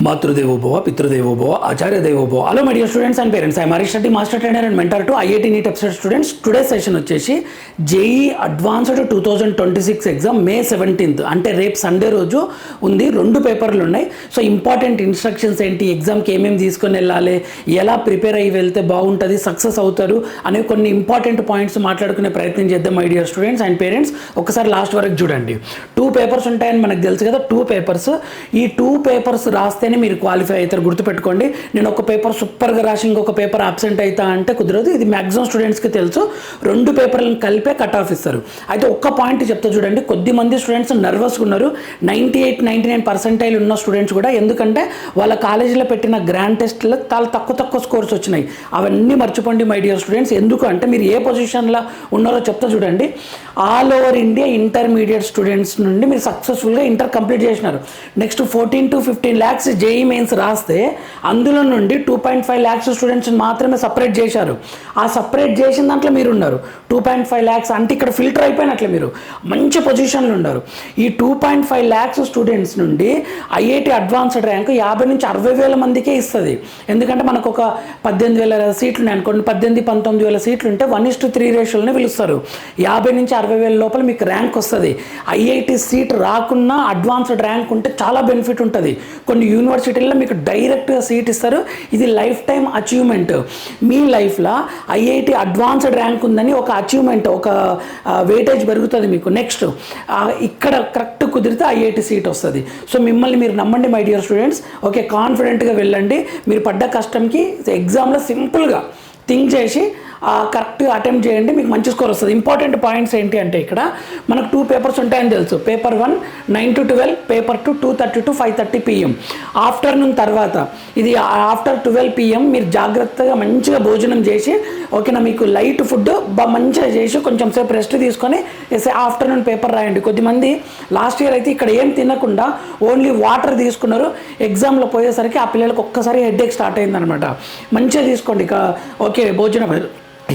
మాతృదేవోభవ పితృదేవోభవ ఆచార్య దేవోభవ. Hello my dear students and parents, I'm Harish Reddy, master trainer and mentor to IIT NEET episode students. Today session వచ్చేసి JEE advanced 2026 exam May 17th అంటే రేపు Sunday రోజు ఉంది. 2 పేపర్లు ఉన్నాయి. సో ఇంపార్టెంట్ ఇన్స్ట్రక్షన్స్ ఏంటి, ఎగ్జామ్కి ఏమేమి తీసుకొని వెళ్ళాలి, ఎలా ప్రిపేర్ అయ్యి వెళ్తే బాగుంటుంది, సక్సెస్ అవుతారు అనే కొన్ని ఇంపార్టెంట్ పాయింట్స్ మాట్లాడుకునే ప్రయత్నం చేద్దాం my dear students and parents. ఒకసారి లాస్ట్ వరకు చూడండి. 2 పేపర్స్ ఉంటాయని మనకు తెలుసు కదా. 2 పేపర్స్, ఈ 2 పేపర్స్ రాస్తే మీరు క్వాలిఫై అవుతారు. గుర్తుపెట్టుకోండి, నేను ఒక పేపర్ సూపర్గా రాసి ఇంకొక పేపర్ అబ్సెంట్ అవుతా అంటే కుదరదు. ఇది మ్యాక్సిమం స్టూడెంట్స్కి తెలుసు. 2 పేపర్లను కలిపే కట్ ఆఫ్ ఇస్తారు. అయితే ఒక్క పాయింట్ చెప్తా చూడండి. కొద్దిమంది స్టూడెంట్స్ నర్వస్గా ఉన్నారు. 98-99% ఉన్న స్టూడెంట్స్ కూడా, ఎందుకంటే వాళ్ళ కాలేజీలో పెట్టిన గ్రాండ్ టెస్ట్లో చాలా తక్కువ స్కోర్స్ వచ్చినాయి. అవన్నీ మర్చిపోండి మై డియర్ స్టూడెంట్స్. ఎందుకు అంటే మీరు ఏ పొజిషన్లో ఉన్నారో చెప్తా చూడండి. All over India intermediate students నుండి మీరు సక్సెస్ఫుల్గా ఇంటర్ కంప్లీట్ చేసినారు. Next 14 to 15 lakhs JEE mains రాస్తే అందులో నుండి 2.5 lakhs స్టూడెంట్స్ మాత్రమే సపరేట్ చేశారు. ఆ సపరేట్ చేసిన దాంట్లో మీరు ఉన్నారు. 2.5 lakhs అంటే ఇక్కడ ఫిల్టర్ అయిపోయినట్లే, మీరు మంచి పొజిషన్లో ఉన్నారు. ఈ 2.5 lakhs స్టూడెంట్స్ నుండి ఐఐటి అడ్వాన్స్డ్ ర్యాంక్ 50 నుంచి 60,000 మందికే ఇస్తుంది. ఎందుకంటే మనకు ఒక 18,000 సీట్లు ఉన్నాయి అనుకోండి, 18-19,000 సీట్లు ఉంటే 1:3 రేషియోని పిలుస్తారు. 50 నుంచి 60,000 లోపల మీకు ర్యాంక్ వస్తుంది. ఐఐటి సీట్ రాకున్నా అడ్వాన్స్డ్ ర్యాంక్ ఉంటే చాలా బెనిఫిట్ ఉంటుంది. కొన్ని యూనివర్సిటీల్లో మీకు డైరెక్ట్గా సీట్ ఇస్తారు. ఇది లైఫ్ టైం అచీవ్మెంట్. మీ లైఫ్లో ఐఐటి అడ్వాన్స్డ్ ర్యాంక్ ఉందని ఒక అచీవ్మెంట్, ఒక వెయిటేజ్ పెరుగుతుంది మీకు. నెక్స్ట్ ఇక్కడ కరెక్ట్ కుదిరితే ఐఐటి సీట్ వస్తుంది. సో మిమ్మల్ని మీరు నమ్మండి మై డియర్ స్టూడెంట్స్. ఓకే, కాన్ఫిడెంట్గా వెళ్ళండి. మీరు పడ్డ కష్టంకి ఎగ్జామ్లో సింపుల్గా థింక్ చేసి కరెక్ట్గా అటెంప్ట్ చేయండి, మీకు మంచి స్కోర్ వస్తుంది. ఇంపార్టెంట్ పాయింట్స్ ఏంటి అంటే ఇక్కడ మనకు 2 పేపర్స్ ఉంటాయని తెలుసు. Paper 1 9 to 12, paper 2 2:30 to 5:30 PM. Afternoon తర్వాత ఇది ఆఫ్టర్ 12 PM మీరు జాగ్రత్తగా మంచిగా భోజనం చేసి, ఓకేనా, మీకు లైట్ ఫుడ్ మంచిగా చేసి కొంచెం సేపు రెస్ట్ తీసుకొని ఆఫ్టర్నూన్ పేపర్ రాయండి. కొద్దిమంది లాస్ట్ ఇయర్ అయితే ఇక్కడ ఏం తినకుండా ఓన్లీ వాటర్ తీసుకున్నారు. ఎగ్జామ్లో పోయేసరికి ఆ పిల్లలకు ఒక్కసారి హెడేక్ స్టార్ట్ అయిందనమాట. మంచిగా తీసుకోండి. ఓకే, భోజనం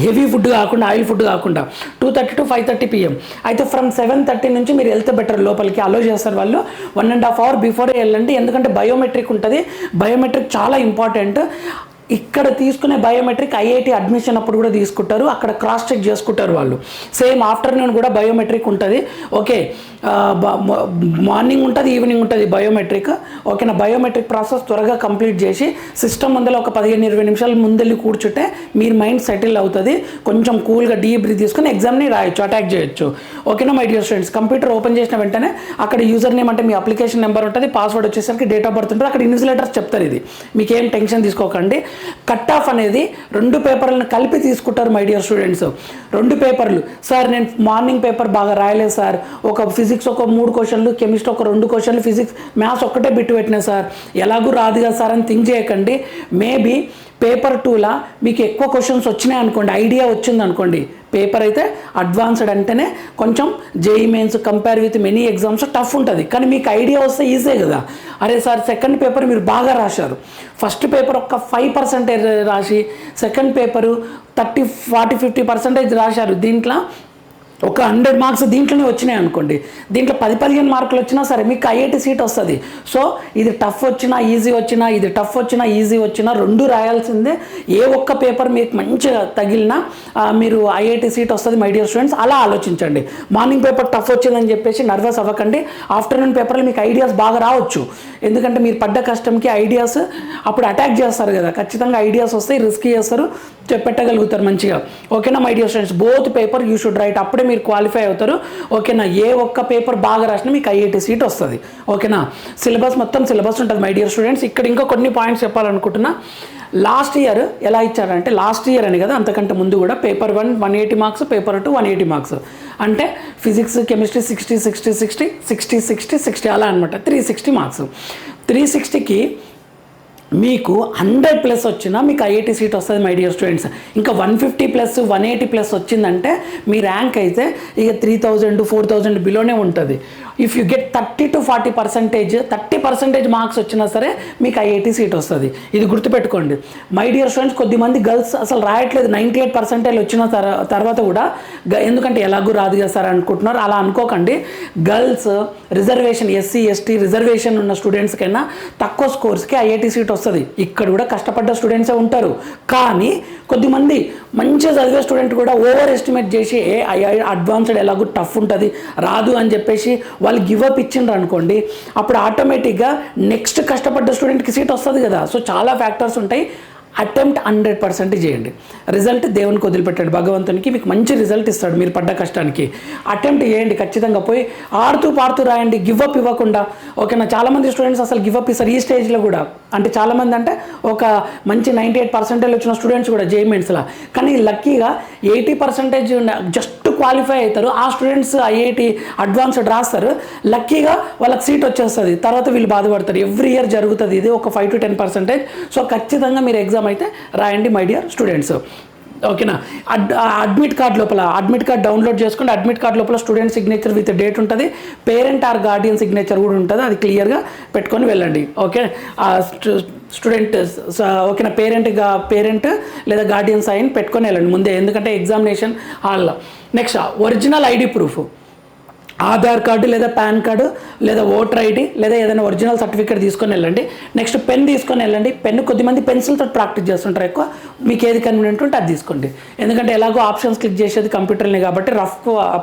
హెవీ ఫుడ్ కాకుండా, ఆయిల్ ఫుడ్ కాకుండా 2:30 to 5:30 PM. అయితే ఫ్రమ్ 7:30 నుంచి మీరు వెళ్తే బెటర్. లోపలికి అలో చేస్తారు వాళ్ళు. 1.5 hour బిఫోరే వెళ్ళండి. ఎందుకంటే బయోమెట్రిక్ ఉంటుంది. బయోమెట్రిక్ చాలా ఇంపార్టెంట్. ఇక్కడ తీసుకునే బయోమెట్రిక్ ఐఐటి అడ్మిషన్ అప్పుడు కూడా తీసుకుంటారు. అక్కడ క్రాస్ చెక్ చేసుకుంటారు వాళ్ళు. సేమ్ ఆఫ్టర్నూన్ కూడా బయోమెట్రిక్ ఉంటుంది. ఓకే, మార్నింగ్ ఉంటుంది, ఈవినింగ్ ఉంటుంది బయోమెట్రిక్. ఓకేనా, బయోమెట్రిక్ ప్రాసెస్ త్వరగా కంప్లీట్ చేసి సిస్టమ్ ముందర ఒక 15-20 నిమిషాలు ముందెళ్ళి కూర్చుంటే మీరు మైండ్ సెటిల్ అవుతుంది. కొంచెం కూల్గా డీప్ బ్రీత్ తీసుకుని ఎగ్జామ్ని రాయొచ్చు, అటాక్ చేయొచ్చు. ఓకేనా my dear students. Computer open చేసిన వెంటనే అక్కడ యూజర్ నేమ్ అంటే మీ అప్లికేషన్ నెంబర్ ఉంటుంది, పాస్వర్డ్ వచ్చేసరికి డేట్ ఆఫ్ బర్త్ ఉంటుంది. అక్కడ ఇన్సులేటర్స్ చెప్తారు. ఇది మీకు ఏం టెన్షన్ తీసుకోకండి. కట్ ఆఫ్ అనేది 2 పేపర్లను కలిపి తీసుకుంటారు మై డియర్ స్టూడెంట్స్. 2 పేపర్లు, సార్ నేను మార్నింగ్ పేపర్ బాగా రాయలేదు సార్, ఒక ఫిజిక్స్ ఒక 3 క్వశ్చన్లు, కెమిస్ట్రీ ఒక 2 క్వశ్చన్లు, ఫిజిక్స్ మ్యాథ్స్ ఒక్కటే బిట్టు పెట్టినా సార్, ఎలాగూ రాదు కదా సార్ అని థింక్ చేయకండి. మేబీ పేపర్ 2లా మీకు ఎక్కువ క్వశ్చన్స్ వచ్చినాయి అనుకోండి, ఐడియా వచ్చింది అనుకోండి. పేపర్ అయితే అడ్వాన్స్డ్ అంటేనే కొంచెం JEE mains compare with many exams tough ఉంటుంది. కానీ మీకు ఐడియా వస్తే ఈజీ కదా. అరే సార్, సెకండ్ పేపర్ మీరు బాగా రాశారు, ఫస్ట్ పేపర్ ఒక్క 5% రాసి సెకండ్ పేపరు 30-40-50% రాశారు. దీంట్లో ఒక 100 మార్క్స్ దీంట్లోనే వచ్చినాయి అనుకోండి. దీంట్లో 10-15 మార్కులు వచ్చినా సరే మీకు ఐఐటి సీట్ వస్తుంది. సో ఇది టఫ్ వచ్చినా ఈజీ వచ్చినా, ఇది టఫ్ వచ్చినా ఈజీ వచ్చినా 2 రాయాల్సిందే. ఏ ఒక్క పేపర్ మీకు మంచిగా తగిలినా మీరు ఐఐటి సీట్ వస్తుంది మై డియర్ స్టూడెంట్స్. అలా ఆలోచించండి. మార్నింగ్ పేపర్ టఫ్ వచ్చిందని చెప్పేసి నర్వస్ అవ్వకండి. ఆఫ్టర్నూన్ పేపర్లో మీకు ఐడియాస్ బాగా రావచ్చు. ఎందుకంటే మీరు పడ్డ కష్టంకి ఐడియాస్ అప్పుడు అటాక్ చేస్తారు కదా. ఖచ్చితంగా ఐడియాస్ వస్తాయి, రిస్క్ చేస్తారు, పెట్టగలుగుతారు మంచిగా. ఓకేనా my dear students. Both paper you should write. అప్పుడే మీరు క్వాలిఫై అవుతారు. ఓకేనా, ఏ ఒక్క పేపర్ బాగా రాసినా మీకు ఐఐటి సీట్ వస్తుంది. ఓకేనా, సిలబస్ మొత్తం సిలబస్ ఉంటుంది మై డియర్ స్టూడెంట్స్. ఇక్కడ ఇంకా కొన్ని పాయింట్స్ చెప్పాలనుకుంటున్నా. లాస్ట్ ఇయర్ ఎలా ఇచ్చారంటే, లాస్ట్ ఇయర్ అని కదా, అంతకంటే ముందు కూడా పేపర్ 1 180 మార్క్స్, పేపర్ 2 180 మార్క్స్. అంటే ఫిజిక్స్ కెమిస్ట్రీ 60-60-60 60-60-60 అలా అనమాట. 360 మార్క్స్. 360కి మీకు 100+ వచ్చినా మీకు ఐఐటి సీట్ వస్తుంది మై డియర్ స్టూడెంట్స్. ఇంకా 150+, 180+ వచ్చిందంటే మీ ర్యాంక్ అయితే ఇక 3000, 4000 బిలోనే ఉంటుంది. If you get 30 to 40%, 30% marks వచ్చినా సరే మీకు ఐఐటి సీట్ వస్తుంది. ఇది గుర్తుపెట్టుకోండి మై డియర్ స్టూడెంట్స్. కొద్దిమంది గర్ల్స్ అసలు రాయట్లేదు, 98% వచ్చిన తర్వాత కూడా, ఎందుకంటే ఎలాగూ రాదు కదా సార్ అనుకుంటున్నారు. అలా అనుకోకండి. Girls reservation, SC ST reservation ఉన్న స్టూడెంట్స్ కన్నా తక్కువ స్కోర్స్కి ఐఐటి సీట్ వస్తుంది. ఇక్కడ కూడా కష్టపడ్డ స్టూడెంట్సే ఉంటారు. కానీ కొద్దిమంది మంచిగా చదివే స్టూడెంట్ కూడా ఓవర్ ఎస్టిమేట్ చేసి అడ్వాన్స్డ్ ఎలాగో టఫ్ ఉంటుంది రాదు అని చెప్పేసి వాళ్ళు గివప్ ఇచ్చిండ్రు అనుకోండి, అప్పుడు ఆటోమేటిక్గా నెక్స్ట్ కష్టపడ్డ స్టూడెంట్కి సీట్ వస్తుంది కదా. సో చాలా ఫ్యాక్టర్స్ ఉంటాయి. అటెంప్ట్ 100% చేయండి. రిజల్ట్ దేవునికి వదిలిపెట్టాడు, భగవంతునికి మీకు మంచి రిజల్ట్ ఇస్తాడు మీరు పడ్డ కష్టానికి. అటెంప్ట్ చేయండి ఖచ్చితంగా, పోయి ఆడుతూ పాడుతూ రాయండి, గివప్ ఇవ్వకుండా. ఓకేనా. చాలామంది స్టూడెంట్స్ అసలు గివప్ ఇస్తారు ఈ స్టేజ్లో కూడా. అంటే చాలామంది అంటే ఒక మంచి 98% వచ్చిన స్టూడెంట్స్ కూడా జేఈఈ మెయిన్స్లో, కానీ లక్కీగా 80% జస్ట్ క్వాలిఫై అవుతారు. ఆ స్టూడెంట్స్ ఐఐటి అడ్వాన్స్డ్ రాస్తారు, లక్కీగా వాళ్ళకి సీట్ వచ్చేస్తుంది. తర్వాత వీళ్ళు బాధపడతారు. ఎవ్రీ ఇయర్ జరుగుతుంది ఇది, ఒక 5 to 10%. సో ఖచ్చితంగా మీరు ఎగ్జామ్ అయితే రాయండి మై డియర్ స్టూడెంట్స్. ఓకేనా. అడ్మిట్ కార్డ్ డౌన్లోడ్ చేసుకోండి. అడ్మిట్ కార్డ్ లోపల స్టూడెంట్ సిగ్నేచర్ విత్ డేట్ ఉంటుంది, పేరెంట్ ఆర్ గార్డియన్ సిగ్నేచర్ కూడా ఉంటుంది. అది క్లియర్గా పెట్టుకొని వెళ్ళండి. ఓకే. స్టూడెంట్ ఓకేనా, పేరెంట్ లేదా గార్డియన్ సైన్ పెట్టుకొని వెళ్ళండి ముందే, ఎందుకంటే ఎగ్జామినేషన్ హాల్లో. Next original ID proof, Aadhaar card లేదా పాన్ కార్డు లేదా ఓటర్ ఐడి లేదా ఏదైనా ఒరిజినల్ సర్టిఫికేట్ తీసుకొని వెళ్ళండి. నెక్స్ట్ పెన్ తీసుకొని వెళ్ళండి. పెన్ కొద్దిమంది పెన్సిల్తో ప్రాక్టీస్ చేస్తుంటారు ఎక్కువ, మీకు ఏది కన్వీనియంట్ ఉంటే అది తీసుకోండి. ఎందుకంటే ఎలాగో ఆప్షన్స్ క్లిక్ చేసేది కంప్యూటర్ని కాబట్టి రఫ్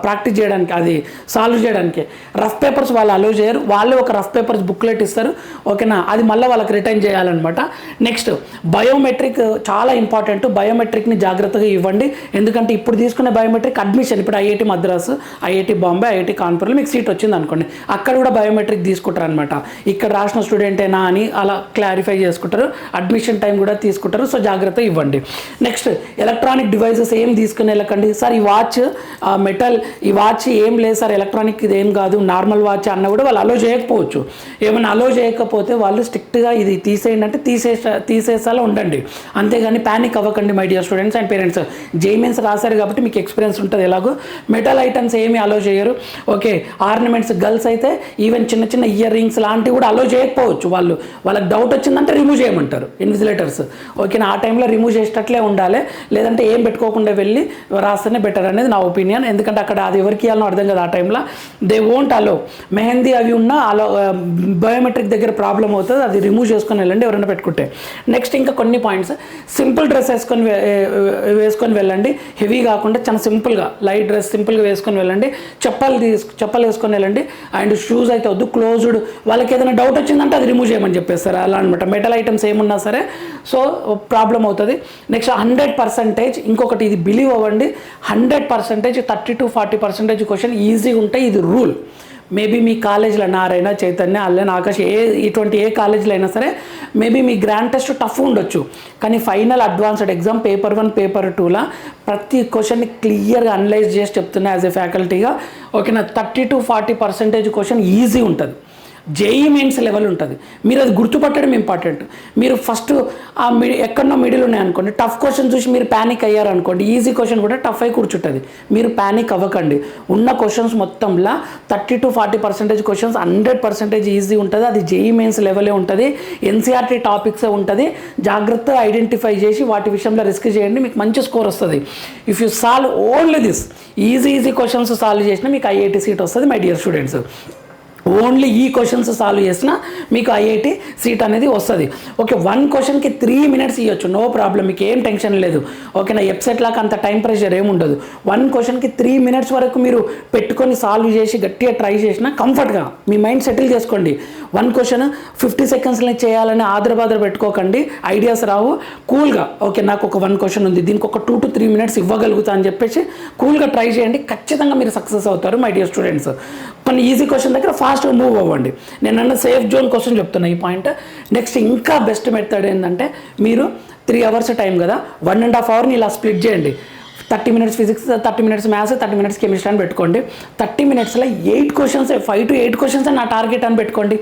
ప్రాక్టీస్ చేయడానికి, అది సాల్వ్ చేయడానికి. రఫ్ పేపర్స్ వాళ్ళు అలో చేయరు, వాళ్ళే ఒక రఫ్ పేపర్స్ బుక్లెట్ ఇస్తారు. ఓకేనా. అది మళ్ళీ వాళ్ళకి రిటర్న్ చేయాలన్నమాట. నెక్స్ట్ బయోమెట్రిక్ చాలా ఇంపార్టెంట్. బయోమెట్రిక్ని జాగ్రత్తగా ఇవ్వండి, ఎందుకంటే ఇప్పుడు తీసుకునే బయోమెట్రిక్ అడ్మిషన్, ఇప్పుడు IIT Madras, IIT Bombay, IIT కాన్పూర్లో మీకు సీట్ వచ్చింది అనుకోండి, అక్కడ కూడా బయోమెట్రిక్ తీసుకుంటారు అనమాట. ఇక్కడ రాసిన స్టూడెంటేనా అని అలా క్లారిఫై చేసుకుంటారు. అడ్మిషన్ టైం కూడా తీసుకుంటారు. సో జాగ్రత్త ఇవ్వండి. నెక్స్ట్ ఎలక్ట్రానిక్ డివైసెస్ ఏం తీసుకుని వెళ్ళకండి. సార్ ఈ వాచ్ మెటల్, ఈ వాచ్ ఏం లేదు సార్ ఎలక్ట్రానిక్, ఇది ఏం కాదు నార్మల్ వాచ్ అన్న కూడా వాళ్ళు అలో చేయకపోవచ్చు. ఏమైనా అలో చేయకపోతే వాళ్ళు స్ట్రిక్ట్గా ఇది తీసేయండి అంటే తీసేసేలా ఉండండి. అంతేగాని ప్యానిక్ అవ్వకండి my dear students and parents. JEE mains రాశారు కాబట్టి మీకు ఎక్స్పీరియన్స్ ఉంటుంది. ఎలాగో మెటల్ ఐటమ్స్ ఏమీ అలో చేయరు. ఓకే. ఆర్నమెంట్స్ గర్ల్స్ అయితే ఈవెన్ చిన్న చిన్న ఇయర్ రింగ్స్ లాంటివి కూడా అలో చేయకపోవచ్చు. వాళ్ళకి డౌట్ వచ్చిందంటే రిమూవ్ చేయమంటారు ఇన్విజిలేటర్స్. ఓకేనా. ఆ టైంలో రిమూవ్ చేసేటట్లే ఉండాలి, లేదంటే ఏం పెట్టుకోకుండా వెళ్ళి రాస్తేనే బెటర్ అనేది నా ఒపీనియన్. ఎందుకంటే అక్కడ అది ఎవరికి ఇవ్వాలనో అర్థం కదా. ఆ టైంలో దే వోంట్ అలో. మెహందీ అవి ఉన్నా అలో, బయోమెట్రిక్ దగ్గర ప్రాబ్లం అవుతుంది, అది రిమూవ్ చేసుకొని వెళ్ళండి ఎవరైనా పెట్టుకుంటే. నెక్స్ట్ ఇంకా కొన్ని పాయింట్స్, సింపుల్ డ్రెస్ వేసుకొని వెళ్ళండి. హెవీ కాకుండా చాలా సింపుల్గా లైట్ డ్రెస్ సింపుల్గా వేసుకొని వెళ్ళండి. చెప్పలు వేసుకొని వెళ్ళండి. అండ్ షూస్ అయితే వద్దు, క్లోజ్డ్. వాళ్ళకి ఏదైనా డౌట్ వచ్చిందంటే అది రిమూవ్ చేయమని చెప్పేస్తారు అలా అనమాట. మెటల్ ఐటమ్స్ ఏమున్నా సరే సో ప్రాబ్లం అవుతుంది. నెక్స్ట్ 100%, ఇంకొకటి ఇది బిలీవ్ అవ్వండి, 100% 30 to 40% క్వశ్చన్ ఈజీ ఉంటాయి. ఇది రూల్. మేబీ మీ కాలేజీలో నారాయణ, చైతన్య, అల్లెన్, ఆకాష్ ఇటువంటి ఏ కాలేజీలో అయినా సరే మేబీ మీ గ్రాండ్ టెస్ట్ టఫ్ ఉండొచ్చు, కానీ final advanced exam paper 1, paper 2లా ప్రతి క్వశ్చన్ని క్లియర్గా అనలైజ్ చేసి చెప్తున్నా యాజ్ ఏ ఫ్యాకల్టీగా. ఓకేనా. 30 to 40% క్వశ్చన్ ఈజీ ఉంటుంది. జేఈఈ మెయిన్స్ లెవెల్ ఉంటుంది. మీరు అది గుర్తుపట్టడం ఇంపార్టెంట్. మీరు ఫస్ట్ ఆ ఎక్కడో మిడిల్ ఉన్నాయనుకోండి, టఫ్ క్వశ్చన్ చూసి మీరు ప్యానిక్ అయ్యారనుకోండి, ఈజీ క్వశ్చన్ కూడా టఫ్ అయి కూర్చుంటుంది. మీరు ప్యానిక్ అవ్వకండి. ఉన్న క్వశ్చన్స్ మొత్తంలో 30 to 40% క్వశ్చన్స్ 100% ఈజీ ఉంటుంది. అది జేఈఈ మెయిన్స్ లెవెలే ఉంటుంది, ఎన్సీఆర్టీ టాపిక్సే ఉంటుంది. జాగ్రత్తగా ఐడెంటిఫై చేసి వాటి విషయంలో రిస్క్ చేయండి, మీకు మంచి స్కోర్ వస్తుంది. If you solve only this easy questions solve చేసినా మీకు ఐఐటి సీట్ వస్తుంది మై డియర్ స్టూడెంట్స్. ఓన్లీ ఈ క్వశ్చన్స్ సాల్వ్ చేసినా మీకు ఐఐటి సీట్ అనేది వస్తుంది. ఓకే. 1 క్వశ్చన్కి 3 minutes ఇవ్వచ్చు, నో ప్రాబ్లం, మీకు ఏం టెన్షన్ లేదు. ఓకేనా. వెబ్సైట్ లాగా అంత టైం ప్రెషర్ ఏముండదు. 1 క్వశ్చన్కి 3 minutes వరకు మీరు పెట్టుకొని సాల్వ్ చేసి గట్టిగా ట్రై చేసినా కంఫర్ట్గా మీ మైండ్ సెటిల్ చేసుకోండి. 1 క్వశ్చన్ 50 secondsలో చేయాలని ఆదరబాదర పెట్టుకోకండి, ఐడియాస్ రావు. కూల్గా ఓకే నాకు ఒక 1 క్వశ్చన్ ఉంది, దీనికి ఒక 2 to 3 minutes ఇవ్వగలుగుతా అని చెప్పేసి కూల్గా ట్రై చేయండి, ఖచ్చితంగా మీరు సక్సెస్ అవుతారు మై డియర్ స్టూడెంట్స్. కొన్ని ఈజీ క్వశ్చన్ దగ్గర ఫాస్ట్గా మూవ్ అవ్వండి. నేను అన్న సేఫ్ జోన్ క్వశ్చన్ చెప్తున్నా ఈ పాయింట్. నెక్స్ట్ ఇంకా బెస్ట్ మెథడ్ ఏంటంటే మీరు 3 hours టైం కదా, 1.5 hour ఇలా స్ప్లిట్ చేయండి. 30 minutes physics, 30 minutes maths, 30 minutes chemistry అని పెట్టుకోండి. 30 minutesలో 8 questions, 5 to 8 questions నా టార్గెట్ అని పెట్టుకోండి.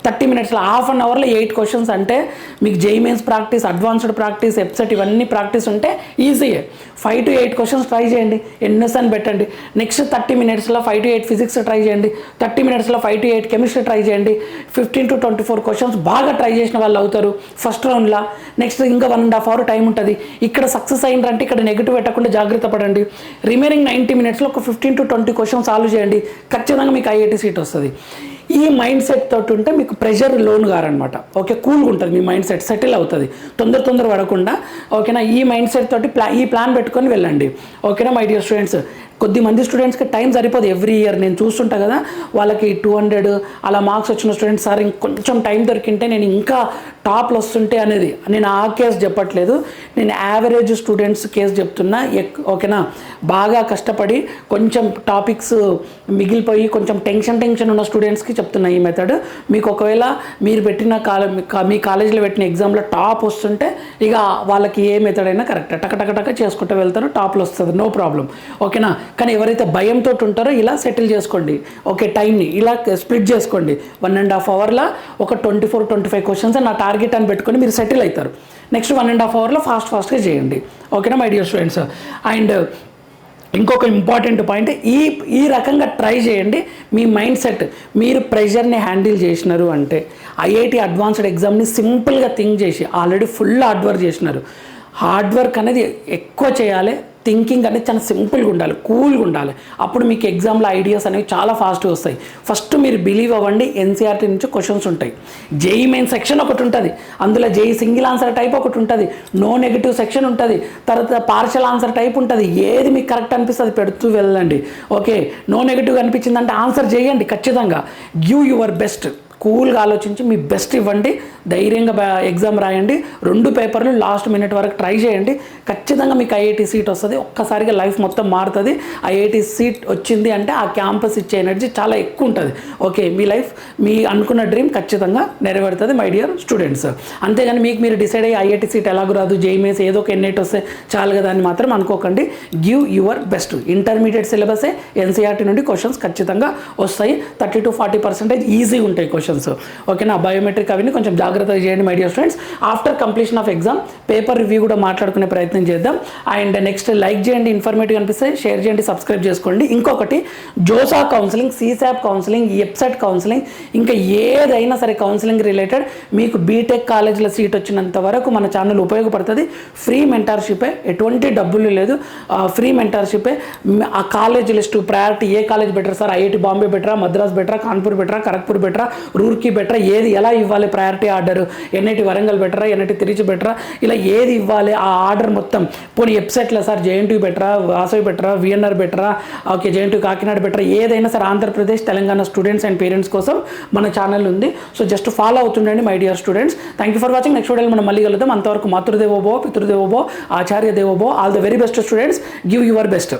30 minutesలో హాఫ్ అన్ అవర్లో 8 questions అంటే మీకు JEE mains practice, advanced practice, EAPCET ఇవన్నీ ప్రాక్టీస్ ఉంటే ఈజీయే. 5 to 8 questions ట్రై చేయండి, ఎన్ఎస్ అని పెట్టండి. నెక్స్ట్ 30 minutesలో 5 to 8 ఫిజిక్స్ ట్రై చేయండి. 30 minutesలో 5 to 8 కెమిస్ట్రీ ట్రై చేయండి. 15 to 24 questions బాగా ట్రై చేసిన వాళ్ళు అవుతారు ఫస్ట్ రౌండ్లో. నెక్స్ట్ ఇంకా 1.5 hour టైం ఉంటుంది. ఇక్కడ సక్సెస్ అయిందంటే ఇక్కడ నెగిటివ్ పెట్టకుండా జాగ్రత్త పడండి. రిమైనింగ్ 90 minutesలో ఒక 15 to 20 questions సాల్వ్ చేయండి, ఖచ్చితంగా మీకు ఐఐటి సీట్ వస్తుంది. ఈ మైండ్ సెట్ తోటి ఉంటే మీకు ప్రెషర్ లోన్ గారనమాట. ఓకే, కూల్గా ఉంటుంది మీ మైండ్ సెట్, సెటిల్ అవుతుంది, తొందర పడకుండా. ఓకేనా, ఈ మైండ్ సెట్ తోటి ఈ ప్లాన్ పెట్టుకొని వెళ్ళండి. ఓకేనా మై డియర్ స్టూడెంట్స్. కొద్దిమంది స్టూడెంట్స్కి టైం సరిపోదు. ఎవ్రీ ఇయర్ నేను చూస్తుంటా కదా, వాళ్ళకి 200 అలా మార్క్స్ వచ్చిన స్టూడెంట్స్, సార్ ఇంకొంచెం టైం దొరికింటే నేను ఇంకా టాప్లు వస్తుంటే అనేది. నేను ఆ కేసు చెప్పట్లేదు, నేను యావరేజ్ స్టూడెంట్స్ కేసు చెప్తున్నా. ఓకేనా, బాగా కష్టపడి కొంచెం టాపిక్స్ మిగిలిపోయి కొంచెం టెన్షన్ ఉన్న స్టూడెంట్స్కి చెప్తున్నా ఈ మెథడ్. మీకు ఒకవేళ మీరు పెట్టిన మీ కాలేజీలో పెట్టిన ఎగ్జామ్లో టాప్ వస్తుంటే ఇక వాళ్ళకి ఏ మెథడ్ అయినా కరెక్ట్, టక చేసుకుంటూ వెళ్తారు, టాప్లు వస్తుంది, నో ప్రాబ్లం. ఓకేనా, కానీ ఎవరైతే భయంతో ఉంటారో ఇలా సెటిల్ చేసుకోండి. ఓకే, టైంని ఇలా స్ప్లిట్ చేసుకోండి. 1.5 hourలో ఒక 24-25 questions నా టార్గెట్ అని పెట్టుకొని మీరు సెటిల్ అవుతారు. నెక్స్ట్ 1.5 hourలో ఫాస్ట్గా చేయండి. ఓకేనా మై డియర్ స్టూడెంట్స్. అండ్ ఇంకొక ఇంపార్టెంట్ పాయింట్, ఈ రకంగా ట్రై చేయండి. మీ మైండ్ సెట్, మీరు ప్రెషర్ని హ్యాండిల్ చేసినారు అంటే ఐఐటి అడ్వాన్స్డ్ ఎగ్జామ్ని సింపుల్గా థింక్ చేసి ఆల్రెడీ ఫుల్ హార్డ్ వర్క్ చేసినారు. హార్డ్ వర్క్ అనేది ఎక్కువ చేయాలి, థింకింగ్ అనేది చాలా సింపుల్గా ఉండాలి, కూల్గా ఉండాలి. అప్పుడు మీకు ఎగ్జామ్లో ఐడియాస్ అనేవి చాలా ఫాస్ట్గా వస్తాయి. ఫస్ట్ మీరు బిలీవ్ అవ్వండి, ఎన్సీఆర్టీ నుంచి క్వశ్చన్స్ ఉంటాయి. జేఈ మెయిన్ సెక్షన్ ఒకటి ఉంటుంది, అందులో జేఈ సింగిల్ ఆన్సర్ టైప్ ఒకటి ఉంటుంది, నో నెగిటివ్ సెక్షన్ ఉంటుంది, తర్వాత పార్షల్ ఆన్సర్ టైప్ ఉంటుంది. ఏది మీకు కరెక్ట్ అనిపిస్తుంది పెడుతూ వెళ్ళండి. ఓకే, నో నెగిటివ్ అనిపించిందంటే ఆన్సర్ చేయండి ఖచ్చితంగా. గివ్ యువర్ బెస్ట్, కూల్గా ఆలోచించి మీ బెస్ట్ ఇవ్వండి, ధైర్యంగా ఎగ్జామ్ రాయండి. 2 పేపర్లు లాస్ట్ మినిట్ వరకు ట్రై చేయండి, ఖచ్చితంగా మీకు ఐఐటి సీట్ వస్తుంది. ఒక్కసారిగా లైఫ్ మొత్తం మారుతుంది. ఐఐటి సీట్ వచ్చింది అంటే ఆ క్యాంపస్ ఇచ్చే ఎనర్జీ చాలా ఎక్కువ ఉంటుంది. ఓకే, మీ లైఫ్, మీ అనుకున్న డ్రీమ్ ఖచ్చితంగా నెరవేరుతుంది మై డియర్ స్టూడెంట్స్. అంతేగాని మీకు డిసైడ్ అయ్యి ఐఐటి సీట్ ఎలాగో రాదు, జేఈమెయిన్స్ ఏదో ఒక ఎన్ఐటి వస్తే చాలు కదా అని మాత్రం అనుకోకండి. Give your best. ఇంటర్మీడియట్ సిలబసే ఎన్సీఆర్టీ నుండి క్వశ్చన్స్ ఖచ్చితంగా వస్తాయి. 30 to 40% ఈజీ ఉంటాయి క్వశ్చన్స్. ఓకేనా, బయోమెట్రిక్ అవన్నీ కొంచెం జాగ్రత్తగా చేయండి my dear students. After completion of exam paper review కూడా మాట్లాడుకునే ప్రయత్నం చేద్దాం. అండ్ నెక్స్ట్ లైక్ చేయండి, ఇన్ఫర్మేటివ్ అనిపిస్తే షేర్ చేయండి, సబ్స్క్రైబ్ చేసుకోండి. ఇంకొకటి, JoSAA counselling, CSAB counselling, EAPCET counselling, ఇంకా ఏదైనా సరే కౌన్సిలింగ్ రిలేటెడ్ మీకు బీటెక్ కాలేజీలో సీట్ వచ్చినంత వరకు మన ఛానల్ ఉపయోగపడుతుంది. ఫ్రీ మెంటర్షిపే, ఎటువంటి డబ్బులు లేదు, ఫ్రీ మెంటర్షిపే. ఆ కాలేజ్ లిస్టు, ప్రయారిటీ, ఏ college better sir, IIT Bombay బెటరా, మద్రాస్ బెటరా, కాన్పూర్ బెటరా, ఖరగ్పూర్ బెటరా, రూర్కీ బెటరా, ఏది ఎలా ఇవ్వాలి ప్రయారిటీ ఆర్డర్, ఎన్ఐటి వరంగల్ బెటరా, ఎన్ఐటి తిరుచి బెటరా, ఇలా ఏది ఇవ్వాలి ఆ ఆర్డర్ మొత్తం. పోనీ వెబ్సైట్లో సార్ జేఎన్టీ బెటరా, వాసవి బెటరా, విఎన్ఆర్ బెటరా, ఓకే జేఎన్టీ కాకినాడ బెటరా, ఏదైనా సరే Andhra Pradesh Telangana students and parents కోసం మన ఛానల్ ఉంది. So just follow అవుతుండండి my dear students. Thank you for watching. Next వీడియోలో మనం మళ్ళీ కలుద్దాం. అంతవరకు మాతృదేవోభవ, పితృదేవోభవ, ఆచార్య దేవోభవ. All the very best students. Give your best.